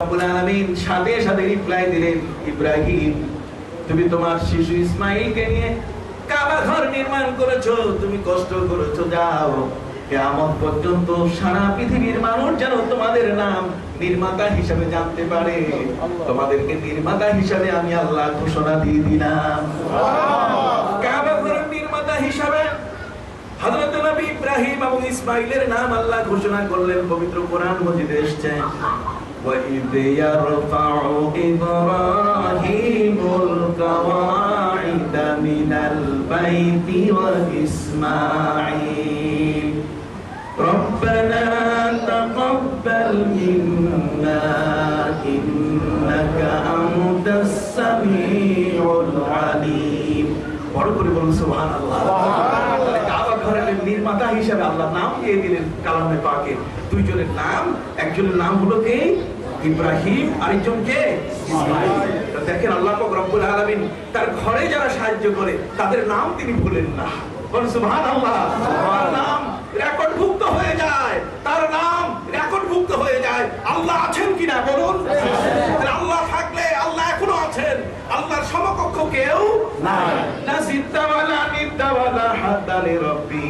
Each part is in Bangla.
রব্বুল আলামিন সাথে সাথে রিপ্লাই দিলেন, ইব্রাহিম তুমি তোমার শিশু ইসমাঈলকে নিয়ে কাবা ঘর নির্মাণ করেছো, তুমি কষ্ট করেছো, যাও কিয়ামত পর্যন্ত সারা পৃথিবীর মানুষ যেন তোমাদের নাম নির্মাতা হিসেবে জানতে পারে। তোমাদেরকে নির্মাতা হিসেবে আমি আল্লাহ ঘোষণা দিয়ে দিলাম। কাবা ঘরের নির্মাতা হিসেবে হযরত নবী ইব্রাহিম এবং ইসমাঈলের নাম আল্লাহ ঘোষণা করলেন। পবিত্র কোরআন মজিদে এসেছে, وَإِذْ يَرْفَعُ إِبْرَاهِيمُ الْقَوَاعِدَ مِنَ الْبَيْتِ وَإِسْمَاعِيلُ رَبَّنَا تَقَبَّلْ مِنَّا إِنَّكَ أَنْتَ السَّمِيعُ الْعَلِيمُ। বড় করে বলুন সুবহানাল্লাহ। কাবা ঘরের নির্মাতা হিসেবে আল্লাহ নাম দিয়ে দিলেন কালামে পাকে দুইজনের নাম। একজনের নাম হলো কে? ইব্রাহিম, আরেকজন কে? ইসমাঈল। দেখেন আল্লাহ পাক রব্বুল আলামিন তার ঘরে যারা সাহায্য করে তাদের নাম তিনি ভুলেন না। বলুন সুবহানাল্লাহ। তার নাম রেকর্ডভুক্ত হয়ে যায়, তার নাম রেকর্ডভুক্ত হয়ে যায়। আল্লাহ আছেন কিনা বলুন? আল্লাহ থাকলে আল্লাহ এখনো আছেন, আল্লাহর সমকক্ষ কেউ নাই। না সিদ্দা ওয়ালা নিদ্দা ওয়ালা হাদ্দা লিরাব্বি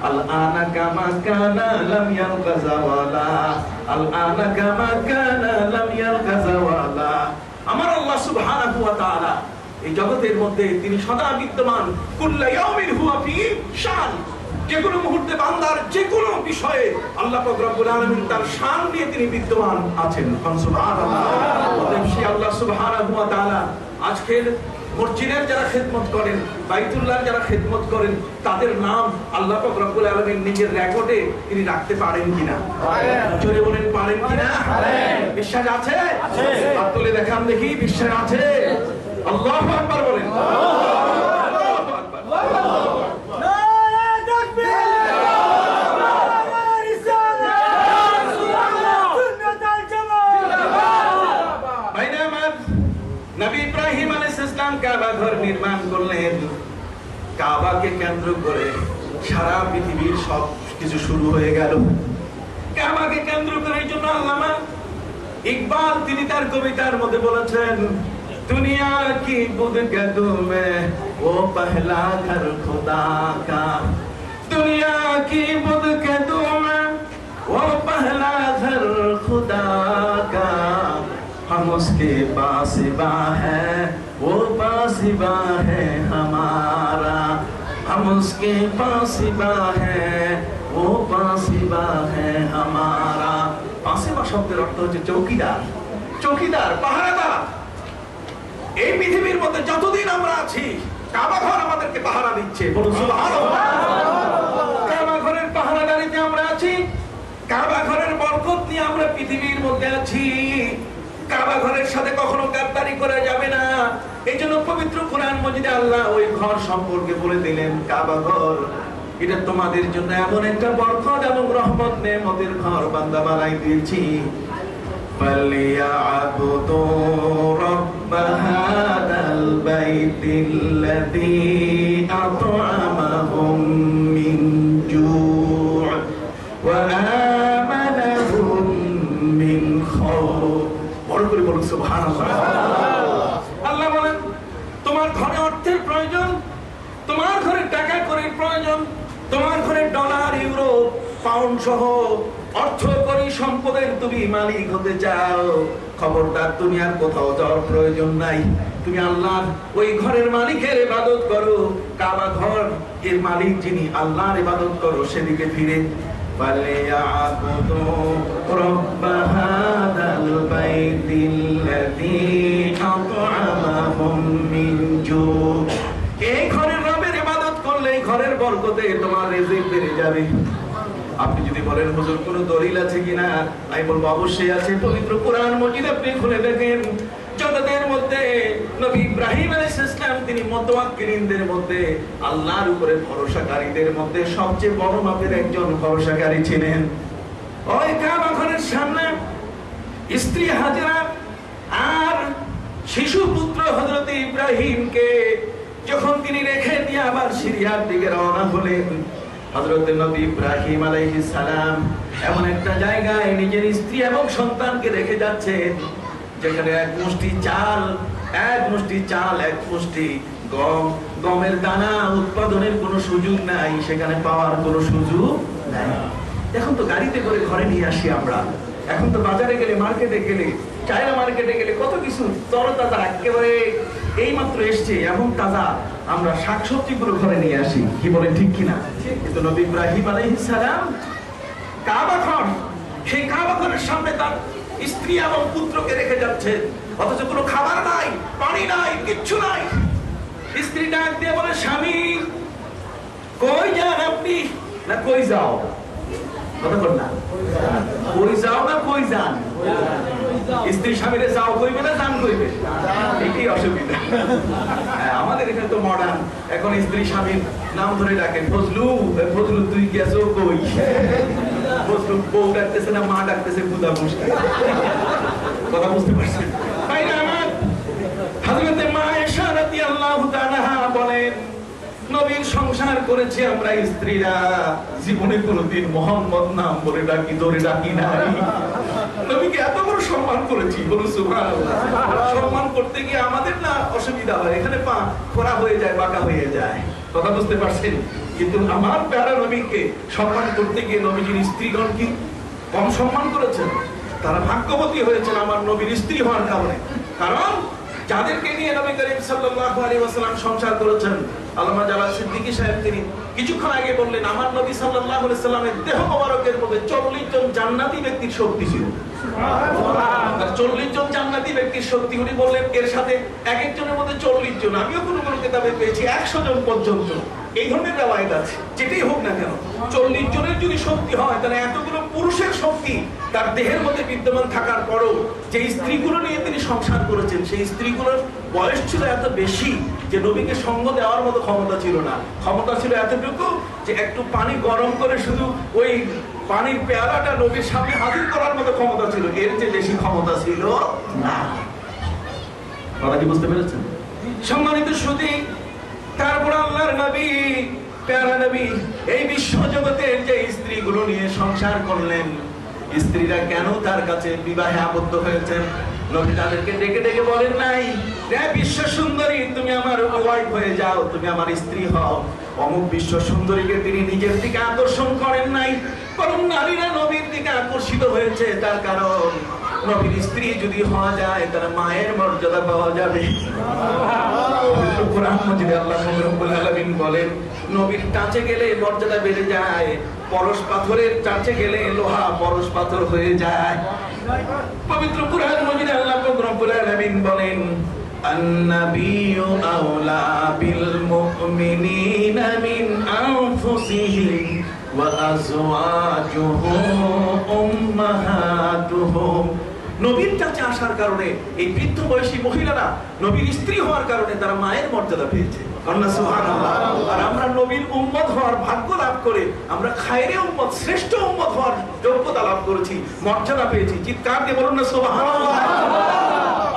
আল-আনা কামা কানা লাম ইয়ালকাযা ওয়ালা আল-আনা কামা কানা লাম ইয়ালকাযা ওয়ালা। আমার আল্লাহ সুবহানাহু ওয়া তাআলা এই জগতের মধ্যে তিনি সদা বিদ্যমান। কুল্লা ইয়াউমিন হুয়া ফি শান। যে কোনো মুহূর্তে বান্দার যে কোনো বিষয়ে আল্লাহ পাক রব্বুল আলামিন তার শান নিয়ে তিনি বিদ্যমান আছেন। সুবহানাল্লাহ। সেই আল্লাহ সুবহানাহু ওয়া তাআলা আজকের মসজিদের যারা খেদমত করেন, বাইতুল্লাহর যারা খেদমত করেন, তাদের নাম আল্লাহ পাক রব্বুল আলামিন নিজের রেকর্ডে তিনি রাখতে পারেন কিনা? জোরে বলেন পারেন কিনা? বিশ্বাস আছে? হাত তুলে দেখান দেখি, বিশ্বাস আছে? আল্লাহু আকবার বলেন। আল্লাহু আকবার। নবী ইব্রাহিম আলাইহিস সালাম কাবা ঘর নির্মাণ করলেন। কাবাকে কেন্দ্র করে সারা পৃথিবীর সব কিছু শুরু হয়ে গেল। কাবাকে কেন্দ্র করে এই জন্য আল্লামা ইকবাল তিনি তার কবিতার মধ্যে বলেছেন, দুনিয়া কি বুদগদু মে ও পহলা ঘর খুদা কা, দুনিয়া কি বুদগদু মে ও পহলা ঘর খুদা কা, हम उसके पासिबा है वो पासिबा है हमारा, हम उसके पासिबा है वो पासिबा है हमारा। पासिबा শব্দের অর্থ হচ্ছে চৌকিদার, চৌকিদার, পাহারাদার। এই পৃথিবীর মধ্যে যতদিন আমরা আছি কাবা ঘর আমাদেরকে পাহারা দিচ্ছে। বলুন সুবহানাল্লাহ। কাবা ঘরের পাহারাদারিতে আমরা আছি, কাবা ঘরের বরকত নিয়ে আমরা পৃথিবীর মধ্যে আছি। কাবা ঘরের সাথে কখনো গাদ্দারি করা যাবে না। এই জন্য পবিত্র কোরআন মজিদে আল্লাহ ওই ঘর সম্পর্কে বলে দিলেন, কাবা ঘর এটা তোমাদের জন্য এমন একটা বরকত এবং রহমত নেমতের ঘর বান্দা বানাই দিয়েছি। ফালিয়াবুদু রাব্ব হাদাল বাইতিল্লাযী আত'আমাহুম মিন জু' ওয়া আমানাহুম মিন খাউফ। বড় করে বলুন সুবহানাল্লাহ। আল্লাহ বলেন, তোমার ঘরে অর্থের প্রয়োজন, তোমার ঘরে টাকা কড়ির প্রয়োজন, তোমার ঘরে ডলার, ইউরো, পাউন্ড সহ অর্থ কড়ি সম্পদের তুমি মালিক হতে চাও, খবরদার তুমি আর কোথাও যাওয়ার প্রয়োজন নাই। তুমি আল্লাহর ওই ঘরের মালিকের ইবাদত করো। কাবা ঘর এর মালিক যিনি, আল্লাহর ইবাদত করো সেদিকে ফিরে। فَلْيَعْبُدُوا رَبَّ هَذَا الْبَيْتِ الَّذِي أَطْعَمَهُم مِّن جُوعٍ। এই ঘরের রবের ইবাদত করলে এই ঘরের বরকতে তোমার রিজিক বেড়ে যাবে। আপনি যদি বলেন হুজুর কোন দলিল আছে কিনা, আমি বলবো অবশ্যই আছে। পবিত্র কোরআন মজিদ আপনি খুলে দেখেন, জগতের মধ্যে নবী ইব্রাহিম আলাইহিস সালাম তিনি মুতাওয়াক্কিলিনদের মধ্যে আল্লাহর উপরে ভরসাকারীদের মধ্যে সবচেয়ে বড় মাপের একজন ভরসাকারী ছিলেন। ওই কাবা ঘরের সামনে স্ত্রী হাজেরা আর শিশু পুত্র হযরত ইব্রাহিমকে যখন তিনি রেখে দিয়ে আবার সিরিয়ার দিকে রওনা হলেন, হযরত নবী ইব্রাহিম আলাইহিস সালাম এমন একটা জায়গায় নিজের স্ত্রী এবং সন্তানকে রেখে যাচ্ছেন যেখানে এক মুষ্টি চাল, এক মুষ্টি গম, গমের দানা উৎপাদনের কোনো সুযোগ নাই, সেখানে পাওয়ার কোনো সুযোগ নাই। এখন তো গাড়িতে করে ঘরে নিয়ে আসি আমরা। এখন তো বাজারে গেলে, মার্কেটে গেলে, চায়না মার্কেটে গেলে কত কিছু তরতাজা একেবারে এইমাত্র এসছে এমন তাজা আমরা শাকসবজি গুলো ঘরে নিয়ে আসি। কি বলেন ঠিক কিনা? কিন্তু নবী ইব্রাহিম আলাইহিস সালাম কাবা ঘর, সেই কাবা ঘরের সামনে তার স্ত্রী এবং পুত্রকে রেখে যাচ্ছে, অথচ কোনো খাবার নাই, পানি নাই, কিচ্ছু নাই। স্ত্রী ডাক দিয়ে বলে, স্বামী কই যান আপনি? না কই যাও, কথা বল না, কই যাও না কই যান? স্ত্রী স্বামীরে যাও কইবে না যান কইবে? এটাই অসুবিধা। আমাদের এখানে তো মডার্ন, এখন স্ত্রী স্বামীর নাম ধরে ডাকেন, ফজলু ফজলু তুই গেছো কই? ফজলু বউ ডাকতেছে না মা ডাকতেছে, বুঝা মুশকিল। কথা বুঝতে পারছেন? ভাইরা আমার, হযরতে মা আয়েশা রাদিয়াল্লাহু তাআলা বলেন, নবীর সংসার করেছি আমরা স্ত্রীরা, জীবনে কোনোদিন মোহাম্মদ নাম বলে ডাকি ধরে ডাকি নাই। নবীকে এত বড় সম্মান করেছি, বলুন সুবহানাল্লাহ। সম্মান করতে গিয়ে আমাদের না অসুবিধা হয়, এখানে পা খোরা হয়ে যায়, বাঁকা হয়ে যায়। কথা বুঝতে পারছেন? কিন্তু আমার প্যারা নবীকে সম্মান করতে গিয়ে নবীজির স্ত্রীগণ কি কম সম্মান করেছেন? তারা ভাগ্যবতী হয়েছেন আমার নবীর স্ত্রী হওয়ার কারণে। কারণ যাদেরকে নিয়ে নবী করিম সাল্লাল্লাহু আলাইহি ওয়াসাল্লাম সংসার করেছেন, আল্লামা জালাল সিদ্দিকী সাহেব তিনি কিছুক্ষণ আগে বললেন, আমার নবী সাল্লাল্লাহু আলাইহি ওয়াসাল্লামের দেহ মোবারকের মধ্যে 40 জন জান্নাতি ব্যক্তির শক্তি ছিল। সুবহানাল্লাহ। 40 জন জান্নাতি ব্যক্তির শক্তি। উনি বললেন এর সাথে এক একজনের মধ্যে 40 জন, আমিও কোনো কোনো কিতাবে পেয়েছি 100 জন পর্যন্ত। এই ধরনের রওয়ায়াত আছে। যেটাই হোক না কেন, 40 জনের যদি শক্তি হয়, তাহলে এতগুলো পুরুষের শক্তি তার দেহের মধ্যে বিদ্যমান থাকার পরও যে স্ত্রীগুলো নিয়ে তিনি সংসার করেছেন, সেই স্ত্রীগুলোর বয়স ছিল এত বেশি যে নবীকে সঙ্গ দেওয়ার মতো ক্ষমতা ছিল না। ক্ষমতা ছিল এতটুকু যে একটু পানি গরম করে শুধু ওই পানির পেয়ালাটা নবীর সামনে হাজির করার মতো ক্ষমতা ছিল, এর চেয়ে বেশি ক্ষমতা ছিল না। কথা কি বুঝতে পেরেছেন? সম্মানিত সুধী, তারপর আল্লাহর নবী, প্যারা নবী এই বিশ্ব জগতের যে স্ত্রীগুলো নিয়ে সংসার করলেন, স্ত্রীরা কেন তার কাছে বিবাহে আবদ্ধ হয়েছেন? নবী তাদেরকে ডেকে ডেকে বলেন নাই, হে বিশ্ব সুন্দরী, তুমি আমার ওয়াইফ হয়ে যাও, তুমি আমার স্ত্রী হও। অমুক বিশ্ব সুন্দরীকে তিনি নিজের দিকে আকর্ষণ করেন নাই, বরং নারীরা নবীর দিকে আকর্ষিত হয়েছে। তার কারণ নবীর স্ত্রী যদি হওয়া যায়, তার মায়ের মর্যাদা পাওয়া যাবে। কোরআন মাজিদে আল্লাহ রাব্বুল আলামিন বলেন, নবীর টাচে গেলে মর্যাদা বেড়ে যায়, পরশ পাথরের টাচে গেলে লোহা পরশ পাথর হয়ে যায়। পবিত্র কোরআন মাজিদে আল্লাহ রাব্বুল আলামিন বলেন, আন-নাবিয়্যু আওলা বিল মুমিনিনা মিন আনফুসিহিম ওয়া আজওয়াজুহু উম্মাহাতুহুম। নবীর কাছে আসার কারণে এই বৃদ্ধ বয়সী মহিলারা নবীর স্ত্রী হওয়ার কারণে তারা মায়ের মর্যাদা পেয়েছে। সুবহানাল্লাহ। আর আমরা নবীর উম্মত হওয়ার ভাগ্য লাভ করে আমরা খায়রে উম্মত, শ্রেষ্ঠ উম্মত হওয়ার যোগ্যতা লাভ করেছি, মর্যাদা পেয়েছি। চিৎকার দিয়ে বলুন না সুবহানাল্লাহ।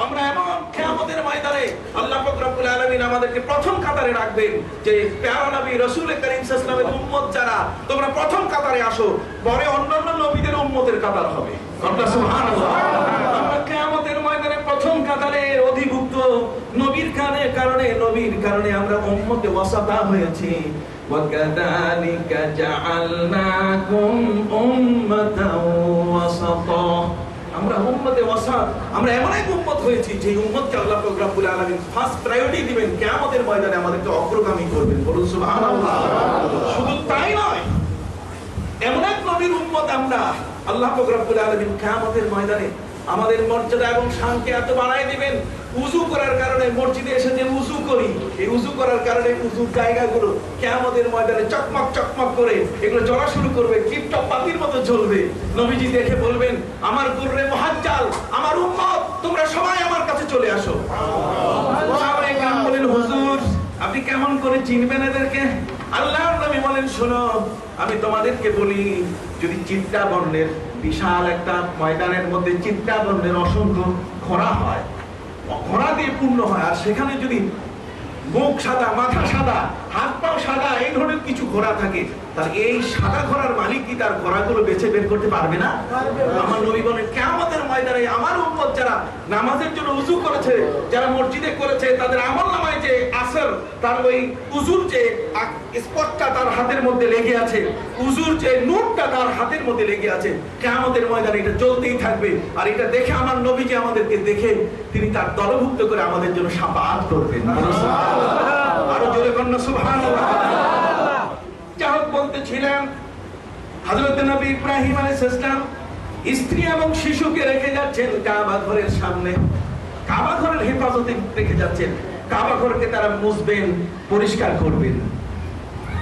আমরা এমন কিয়ামতের ময়দানে আল্লাহ পাক রব্বুল আলামিন আমাদেরকে প্রথম কাতারে রাখবেন, যে প্যারা নবী রাসূল কারীম সাল্লাল্লাহু আলাইহি ওয়াসাল্লামের উম্মত যারা, তোমরা প্রথম কাতারে আসো, পরে অন্যান্য নবীদের উম্মতের কাতার হবে। সুবহানাল্লাহ। আমরা কিয়ামতের ময়দানে প্রথম কাতারে অধিভুক্ত নবীর কারণে আমরা উম্মতে ওয়াসাতা হয়েছি। ওয়াকাযালিকা জাআলনাকুম উম্মাতাও ওয়াসাতা। আমরা উম্মতে ওয়াসাত, আমরা এমন এক উম্মত হয়েছি যে উম্মতকে আল্লাহ পাক রব্বুল আলামিন ফার্স্ট প্রায়োরিটি দিবেন, কিয়ামতের ময়দানে আমাদেরকে অগ্রগামী করবেন। বলুন সুবহানাল্লাহ। শুধু তাই নয়, এমন এক নবীর উম্মত আমরা, আল্লাহ পাক রব্বুল আলামিন কিয়ামতের ময়দানে আমাদের মর্যাদা এবং শানকে এত বাড়ায় দিবেন। উযু করার কারণে মসজিদে এসে যে উযু করি, এই উযু করার কারণে উযুর জায়গাগুলো কিয়ামতের ময়দানে চকমক চকমক করে এগুলো জ্বলা শুরু করবে, টিপটপ বাতির মতো জ্বলবে। নবীজি দেখে বলবেন, আমার গুররে মুহাজ্জাল, আমার উম্মত, তোমরা সবাই আমার কাছে চলে আসো। সাহাবায়ে কেরাম বলেন, হুজুর আপনি কেমন করে চিনবেন এদেরকে? আল্লাহর নবী বলেন, শোনো আমি তোমাদেরকে বলি, যদি চিত্তা বর্ণের বিশাল একটা ময়দানের মধ্যে চিত্তা বর্ণের অসংখ্য ঘোড়া হয়, ঘোড়া দিয়ে পূর্ণ হয়, আর সেখানে যদি মুখ সাদা, মাথা সাদা, হাত পাও সাদা, এই ধরনের কিছু ঘোড়া থাকে, তার এই সাদা ঘোড়ার মালিক কি তার ঘোড়াগুলো বেছে বের করতে পারবে না? আমার নবী বলেন কিয়ামতের ময়দানে আমার উম্মত যারা নামাজের জন্য উযু করেছে, যারা মসজিদে করেছে, তাদের আমলনামায় যে আসর তার ওই উযুর যে স্পটটা তার হাতের মধ্যে লেগে আছে, উযুর যে নূরটা তার হাতের মধ্যে লেগে আছে, কিয়ামতের ময়দানে এটা জ্বলতেই থাকবে। আর এটা দেখে আমার নবী যে আমাদেরকে দেখে তিনি তার দলভুক্ত করে আমাদের জন্য শাফাআত করবেন। আরো জোরে কন্যা সুবহানাল্লাহ। যাহোক বলতেছিলেন হযরত নবী ইব্রাহিম আলাইহিস সালাম স্ত্রী এবং শিশুকে রেখে যাচ্ছেন কাবা ঘরের সামনে, কাবা ঘরের হেফাজতে রেখে যাচ্ছেন। কাবা ঘরকে তারা মুছবেন, পরিষ্কার করবেন।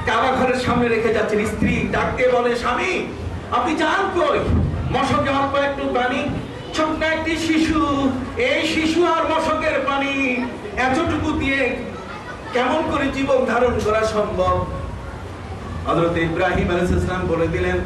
কাবা ঘরের সামনে রেখে যাচ্ছেন। স্ত্রী ডাকতে বলে, স্বামী আপনি যান কই? মশকে অল্প একটু পানি, ছোট্ট একটি শিশু, এই শিশু আর মশকের পানি এতটুকু দিয়ে কেমন করে জীবন ধারণ করা সম্ভব? হযরত ইব্রাহিম আলাইহিস সালাম বলে দিলেন,